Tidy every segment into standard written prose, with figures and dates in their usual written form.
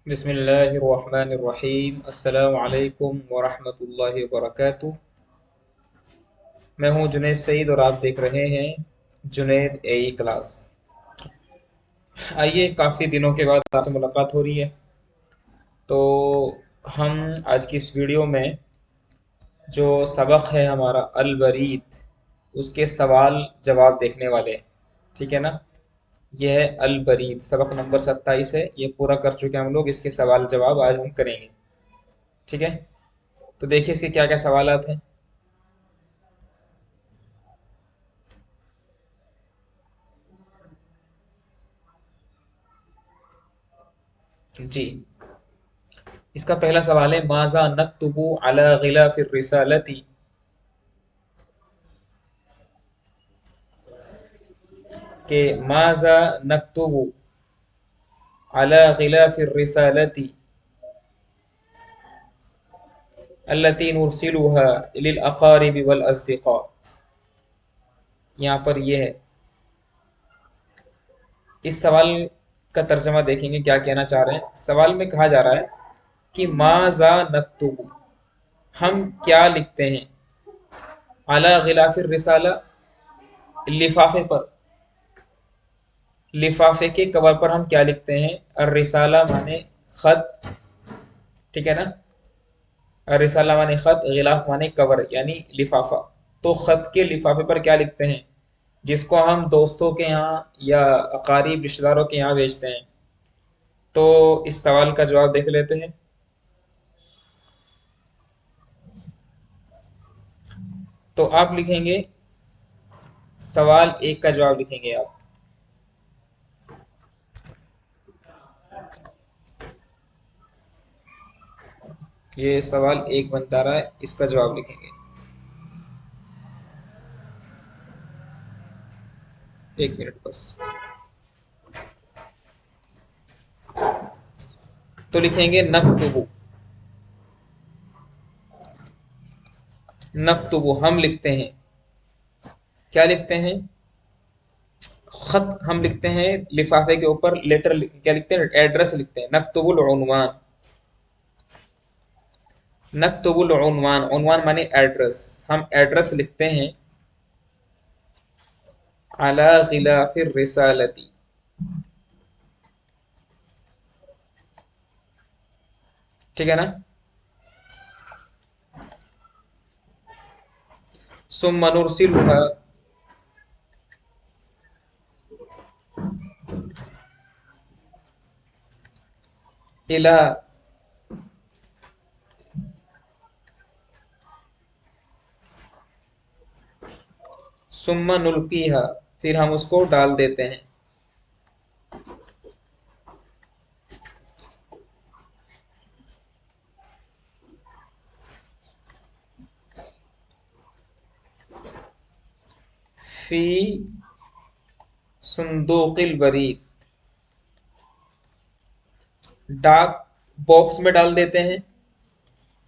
बिस्मिल्लाहिर्रहमानिर्रहीम। अस्सलामु अलैकुम वरहमतुल्लाहि वबरकातुह। मैं हूं जुनैद सईद और आप देख रहे हैं जुनैद एई क्लास। आइए, काफ़ी दिनों के बाद आपसे मुलाकात हो रही है, तो हम आज की इस वीडियो में जो सबक है हमारा अल बरीद, उसके सवाल जवाब देखने वाले हैं। ठीक है ना। यह है अल बरीद, सबक नंबर 27 है। ये पूरा कर चुके हैं हम लोग। इसके सवाल जवाब आज हम करेंगे। ठीक है, तो देखिए इसके क्या क्या सवालात हैं। जी, इसका पहला सवाल है, माज़ा नक्तुबु अला गिलाफिर रिसालती, के माज़ा नक्तुबु अला गिलाफिर रिसालती अल्लती नुरसिलुहा लिल अकारिबि वल अस्दिक़ा। यहाँ पर यह है। इस सवाल का तर्जमा देखेंगे क्या कहना चाह रहे हैं। सवाल में कहा जा रहा है कि माज़ा नक्तुबु, हम क्या लिखते हैं, अला गिलाफिर रिसाला, लिफाफे पर, लिफाफे के कवर पर हम क्या लिखते हैं। और रिसाला माने खत, ठीक है ना। और रिसाला माने खत, गिलाफ माने कवर यानी लिफाफा। तो खत के लिफाफे पर क्या लिखते हैं, जिसको हम दोस्तों के यहाँ या अकारीब रिश्तेदारों के यहाँ भेजते हैं। तो इस सवाल का जवाब देख लेते हैं। तो आप लिखेंगे, सवाल एक का जवाब लिखेंगे आप। ये सवाल एक बनता रहा है, इसका जवाब लिखेंगे। एक मिनट बस। तो लिखेंगे नक्तुबु, नक्तुबु हम लिखते हैं। क्या लिखते हैं, खत हम लिखते हैं। लिफाफे के ऊपर लेटर क्या लिखते हैं, एड्रेस लिखते हैं। नक्तुबुल उनवान, नक्तुबुल उनवान, उनवान माने एड्रेस। हम एड्रेस लिखते हैं अला गिलाफिर रिसालती, ठीक है ना। सुम्मा नुरसिलुहा, इला, सुम्मा नुल्कीहा, फिर हम उसको डाल देते हैं। फी सुंदूकिल बरीद, डाक बॉक्स में डाल देते हैं।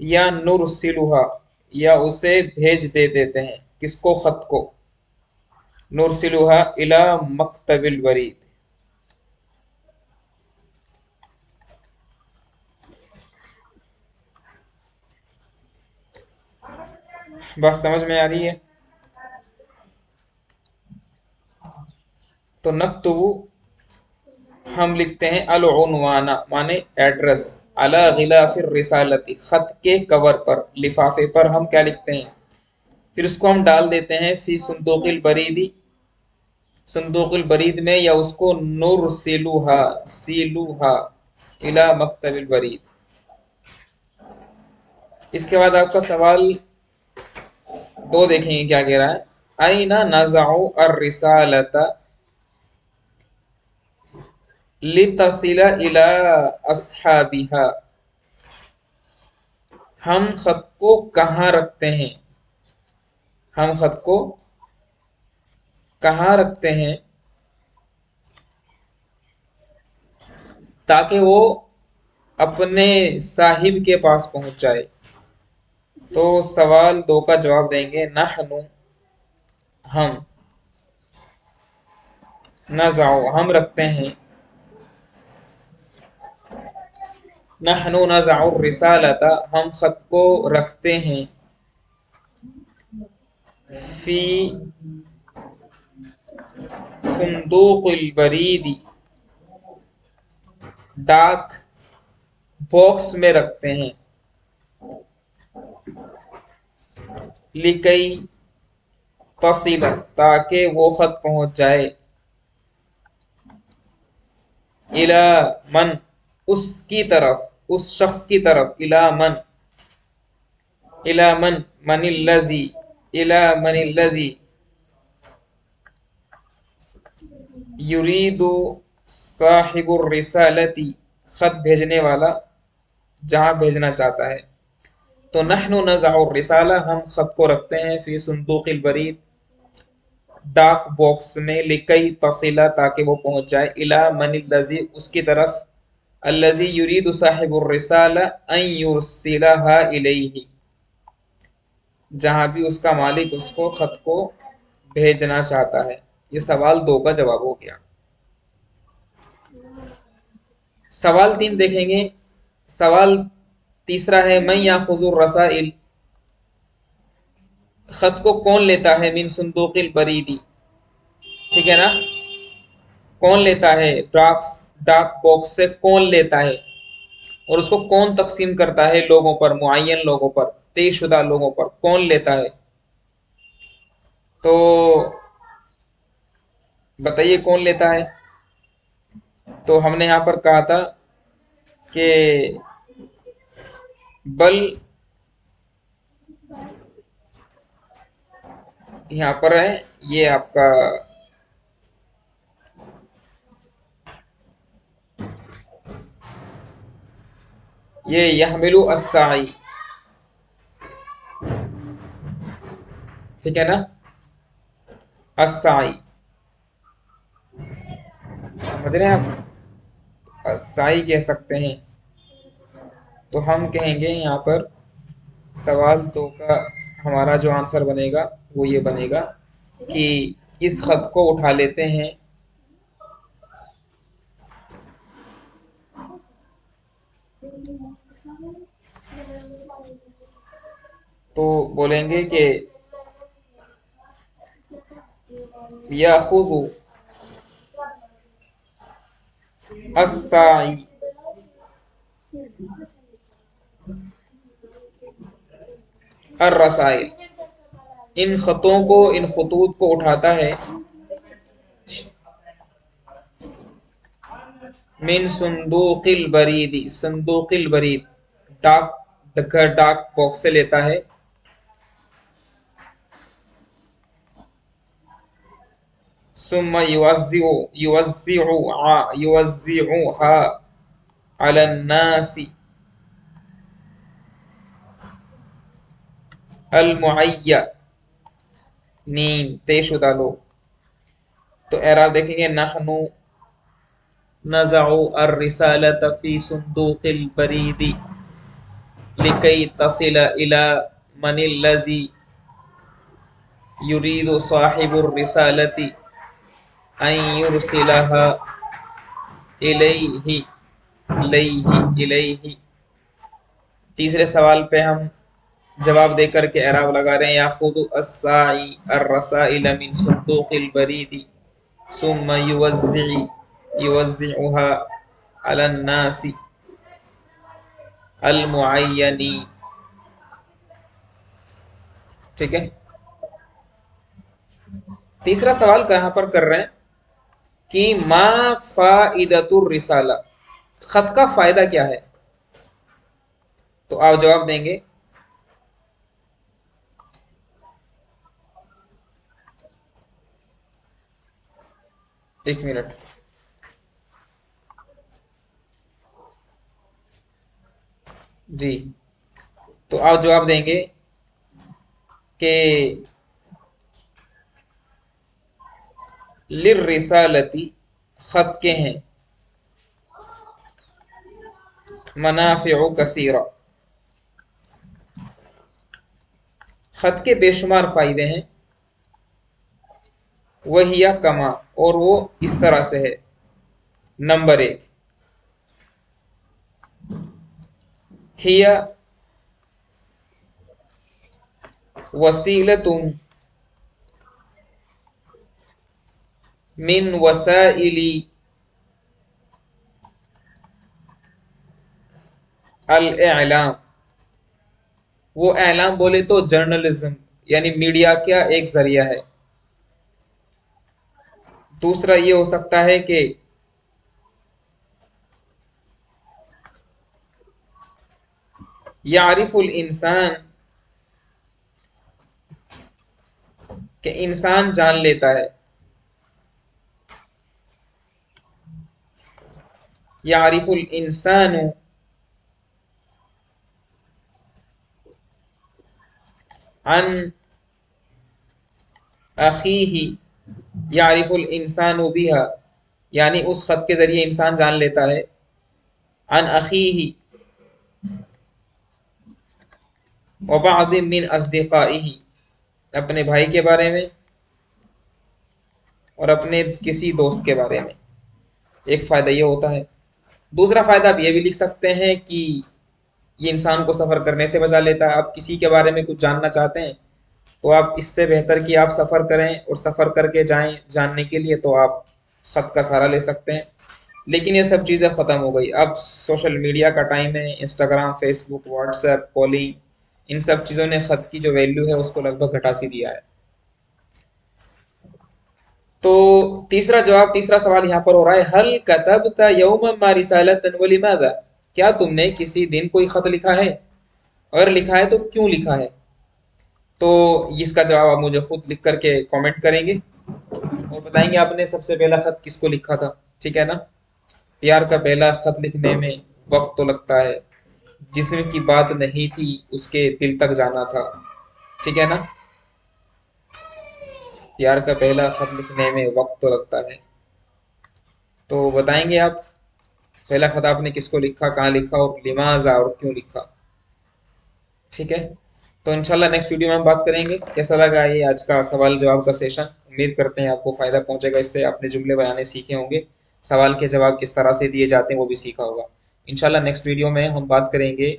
या नुरसिलुहा, या उसे भेज दे देते हैं। किसको, खत को। नुरसिलुहा इला मकतबिल बरीद। बात समझ में आ रही है। तो नक्तुबु हम लिखते हैं, अल उनवाना माने एड्रेस, अला गिलाफिर रिसालती खत के कवर पर, लिफाफे पर हम क्या लिखते हैं। फिर उसको हम डाल देते हैं फी सुंदूकिल बरीदी, सुंदूकुल बरीद में, या उसको नूर सिलूहा, सीलूहा इला मकतबिल बरीद। इसके बाद आपका सवाल दो देखेंगे क्या कह रहा है। आईना नज़ाउ अर रिसालता लितसिला इला अस्हाबिहा, हम खत को कहाँ रखते हैं, हम खत को कहाँ रखते हैं ताकि वो अपने साहिब के पास पहुंच जाए। तो सवाल दो का जवाब देंगे, नहनु हम, नज़ाउ हम रखते हैं, नहनु नज़अु रिसालता, हम खत को रखते हैं, फी सुंदूक़िल बरीदी, डाक बॉक्स में रखते हैं, लिकई तसिल, ताकि वो खत पहुंच जाए, इला मन, उसकी तरफ, उस शख्स की तरफ, इला मन, मनिल्लज़ी, इला मनिल्लज़ी युरीदु साहिबुर रिसालती, खत भेजने वाला जहाँ भेजना चाहता है। तो नहनु नज़अु रिसाला, हम खत को रखते हैं, फी सुंदूक़िल बरीद, डाक बॉक्स में, लिकई तसिला, ताकि वो पहुंच जाए, इला मनिल्लज़ी, उसकी तरफ, अल्लज़ी युरीदु साहिबुर रिसाला अन युरसिलहा इलैहि, जहाँ भी उसका मालिक उसको खत को भेजना चाहता है। ये सवाल 2 का जवाब हो गया। सवाल 3 देखेंगे। सवाल तीसरा है, मैं याखुज़ुर रसाइल, खत को कौन लेता है, मिन सुंदूक़िल बरीदी, ठीक है ना, कौन लेता है, डाक बॉक्स से कौन लेता है, और उसको कौन तकसीम करता है लोगों पर, मुअय्यन लोगों पर, तयशुदा लोगों पर कौन लेता है। तो बताइए कौन लेता है। तो हमने यहाँ पर कहा था कि बल, यहाँ पर है ये आपका ये यहमिलु अस्साई, ठीक है ना, अस्साई, समझ रहे हैं आप, अस्साई कह सकते हैं। तो हम कहेंगे यहाँ पर सवाल 2 का हमारा जो आंसर बनेगा वो ये बनेगा कि इस खत को उठा लेते हैं तो बोलेंगे कि याखुज़ु अस्साई अर्रसाइल, इन खतों को, इन खतूत को उठाता है, मिन सुंदूक़िल बरीदी, सुंदूक़िल बरीद, डाक बॉक्स से लेता है, सुम्मा युवज़्ज़िउहा अलन नासी अल मुअय्यनीन, तयशुदा लोग। तो एराब देखेंगे, नहनु नज़अु अर्रिसालत फी सुंदूक़िल बरीदी लिकई तसिल इला मनिल्लज़ी युरीदु साहिबुर रिसालती अन युरसिलहा इलैहि इलैहि। तीसरे सवाल पे हम जवाब देकर के एराब लगा रहे हैं, याखुदु अस्साई अर्रसाइल मिन सुंदूक़िल बरीदी सुम्मा युवज़्ज़िउहा अलन नासी अल मुअय्यनी, ठीक है। तीसरा सवाल कहाँ पर कर रहे हैं कि मा फाइदतुर रिसाला, खत का फायदा क्या है। तो आप जवाब देंगे, एक मिनट, जी। तो आप जवाब देंगे कि लिर रिसालती, खत के हैं, मनाफिउ कसीरा, खत के बेशुमार फायदे हैं, वहिया कमा, और वो इस तरह से है। नंबर 1, हिया वसीलतुम मिन वसाइली अल इलाम। वो एलाम बोले तो जर्नलिज्म यानी मीडिया का एक जरिया है। दूसरा ये हो सकता है कि यारिफुल इंसान, कि इंसान जान लेता है। यारिफुल इंसानु अन अखीही यारिफुल इंसानु बिहा, यानी उस खत के जरिए इंसान जान लेता है। अन अखीही व बअद मिन अस्दिकाइही, अपने भाई के बारे में और अपने किसी दोस्त के बारे में। एक फ़ायदा ये होता है। दूसरा फ़ायदा आप ये भी लिख सकते हैं कि ये इंसान को सफ़र करने से बचा लेता है। आप किसी के बारे में कुछ जानना चाहते हैं तो आप इससे बेहतर कि आप सफ़र करें और सफ़र करके जाएं जानने के लिए, तो आप ख़त का सहारा ले सकते हैं। लेकिन ये सब चीज़ें ख़त्म हो गई। अब सोशल मीडिया का टाइम है। इंस्टाग्राम, फेसबुक, व्हाट्सएप, कॉलिंग, इन सब चीज़ों ने ख़त की जो वैल्यू है उसको लगभग घटा सी दिया है। तो तीसरा सवाल यहाँ पर हो रहा है, हल कतबता यौमम मा रिसालतन व लिमाज़ा, क्या तुमने किसी दिन कोई खत लिखा है, अगर लिखा है तो क्यों लिखा है। तो इसका जवाब आप मुझे खुद लिख करके कमेंट करेंगे और बताएंगे आपने सबसे पहला खत किसको लिखा था। ठीक है ना। प्यार का पहला खत लिखने में वक्त तो लगता है, जिस्म की बात नहीं थी उसके दिल तक जाना था। ठीक है ना। प्यार का पहला खत लिखने में वक्त तो लगता है। तो बताएंगे आप पहला खत आपने किसको लिखा, कहाँ लिखा और लिमाजा और क्यों लिखा। ठीक है। तो इंशाल्लाह नेक्स्ट वीडियो में हम बात करेंगे। कैसा लगा ये आज का सवाल जवाब का सेशन। उम्मीद करते हैं आपको फ़ायदा पहुंचेगा इससे। आपने जुमले बनाने सीखे होंगे, सवाल के जवाब किस तरह से दिए जाते हैं वो भी सीखा होगा। इंशाल्लाह नेक्स्ट वीडियो में हम बात करेंगे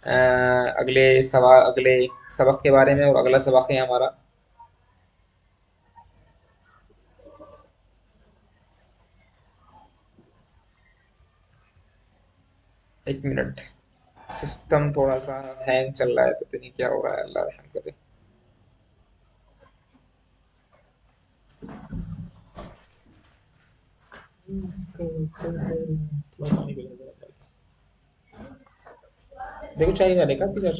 अगले सबक के बारे में, और अगला सबक है हमारा। एक मिनट, सिस्टम थोड़ा सा हैंग चल रहा है, पता नहीं क्या हो रहा है, अल्लाह रहम करे। देखो चाय वाले का पीछा।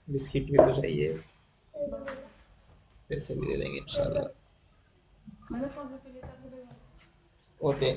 बिस्किट भी तो चाहिए, पैसे भी दे देंगे इंशाल्लाह। ओके।